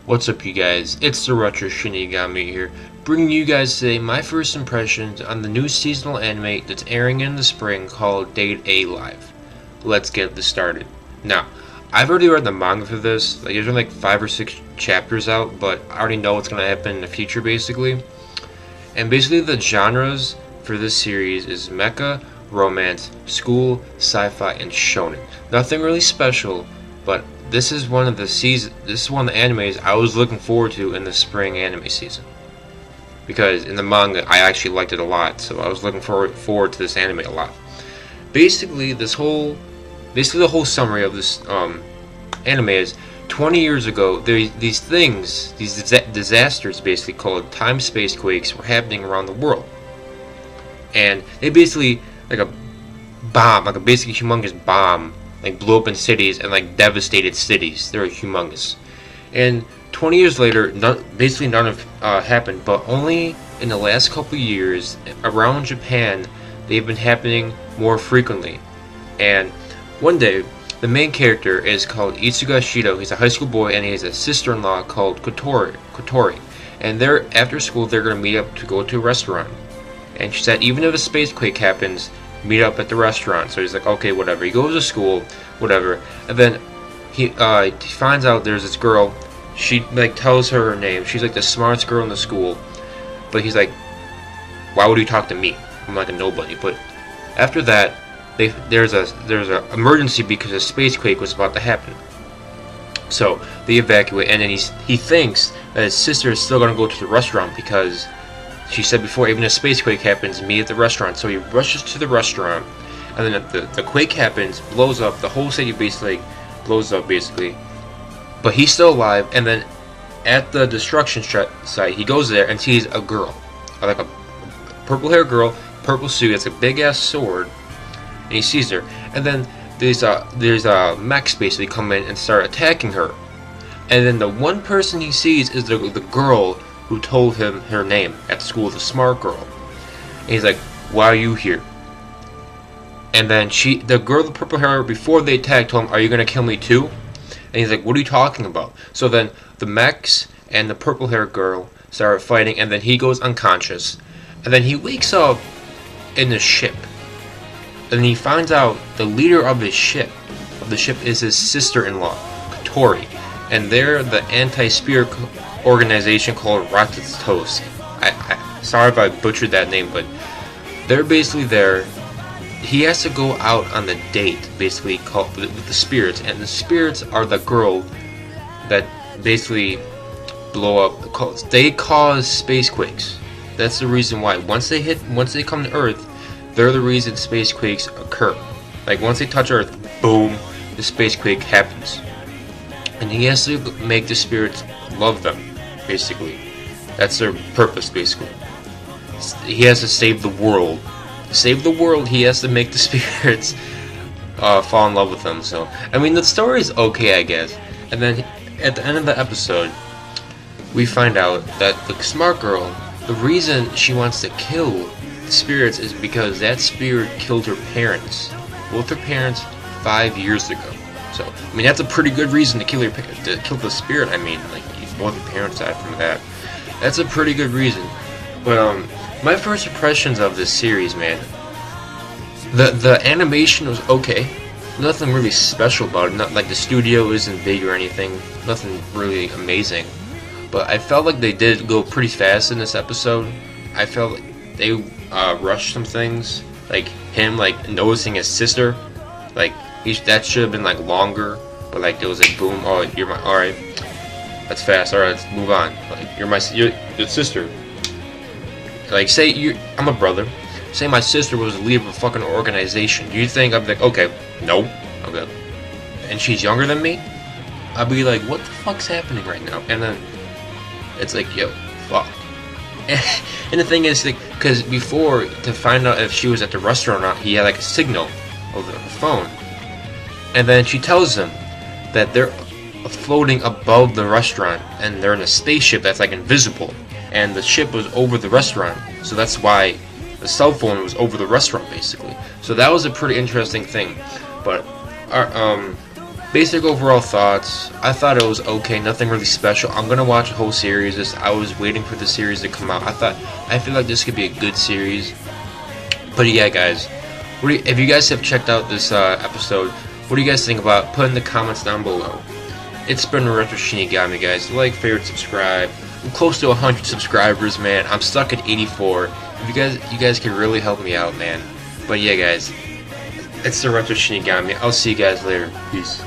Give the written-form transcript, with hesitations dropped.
What's up, you guys? It's the Retro Shinigami here, bringing you guys today my first impressions on the new seasonal anime that's airing in the spring called Date A Live. Let's get this started. Now, I've already read the manga for this. There's only like 5 or 6 chapters out, but I already know what's going to happen in the future, basically. And basically, the genres for this series is mecha, romance, school, sci-fi, and shonen. Nothing really special, but this is one of the animes I was looking forward to in the spring anime season. Because in the manga, I actually liked it a lot, so I was looking forward to this anime a lot. Basically, the whole summary of this anime is 20 years ago, these disasters basically called time-space quakes were happening around the world. And they basically, like a bomb, like a basically humongous bomb, like blew up in cities and like devastated cities. They were humongous. And 20 years later, basically none of happened, but only in the last couple years around Japan, they've been happening more frequently. And one day, the main character is called Itsuga Shido. He's a high school boy and he has a sister-in-law called Kotori. And after school, they're going to meet up to go to a restaurant. And she said even if a space quake happens, meet up at the restaurant. So he's like, okay, whatever. He goes to school, whatever. And then he finds out there's this girl. She like tells her name. She's like the smartest girl in the school. But he's like, why would you talk to me? I'm like a nobody. But after that, there's a emergency because a space quake was about to happen. So they evacuate, and then he thinks that his sister is still gonna go to the restaurant because she said before, even if a space quake happens, meet at the restaurant. So he rushes to the restaurant, and then the quake happens, blows up, the whole city basically blows up, basically. But he's still alive, and then at the destruction site, he goes there and sees a girl, like a purple-haired girl, purple suit, it's a big-ass sword, and he sees her. And then there's mechs basically come in and start attacking her. And then the one person he sees is the girl who told him her name at school, the smart girl. And he's like, why are you here? And then the girl with the purple hair, before they attacked, told him, are you going to kill me too? And he's like, what are you talking about? So then the mechs and the purple hair girl start fighting, and then he goes unconscious. And then he wakes up in the ship. And he finds out the leader of the ship is his sister-in-law, Kotori. And they're the anti-spirit organization called Ratatos. Sorry if I butchered that name, but they're basically there. He has to go out on the date, basically, with the spirits, and the spirits are the girl that basically blow up. They cause space quakes. That's the reason why. Once they come to Earth, they're the reason space quakes occur. Like once they touch Earth, boom, the space quake happens. And he has to make the spirits love them, basically. That's their purpose, basically. He has to save the world. To save the world, he has to make the spirits fall in love with them. So, I mean, the story is okay, I guess. And then, at the end of the episode, we find out that the smart girl, the reason she wants to kill the spirits is because that spirit killed her parents. Both her parents 5 years ago. So, I mean, that's a pretty good reason to kill the spirit. I mean, like, both the parents died from that. That's a pretty good reason. But, my first impressions of this series, man, the animation was okay. Nothing really special about it. Not like the studio isn't big or anything. Nothing really amazing. But I felt like they did go pretty fast in this episode. I felt like they rushed some things. Like, him, like, noticing his sister. Like, that should have been like longer, but like it was like boom. Oh, you're my. All right, that's fast. All right, let's move on. Like you're your sister. Like I'm a brother. Say my sister was the leader of a fucking organization. Do you think I'd be like, okay, no, okay, and she's younger than me? I'd be like, what the fuck's happening right now? And then it's like, yo, fuck. And the thing is, like, because before to find out if she was at the restaurant or not, he had like a signal over her phone. And then she tells him that they're floating above the restaurant and they're in a spaceship that's like invisible. And the ship was over the restaurant. So that's why the cell phone was over the restaurant, basically. So that was a pretty interesting thing. But basic overall thoughts. I thought it was okay, nothing really special. I'm gonna watch the whole series. I was waiting for the series to come out. I feel like this could be a good series. But yeah, guys, if you guys have checked out this episode, what do you guys think about? Put in the comments down below. It's been Retro Shinigami, guys. Like, favorite, subscribe. I'm close to 100 subscribers, man. I'm stuck at 84. If you guys can really help me out, man. But yeah, guys, it's the Retro Shinigami. I'll see you guys later. Peace.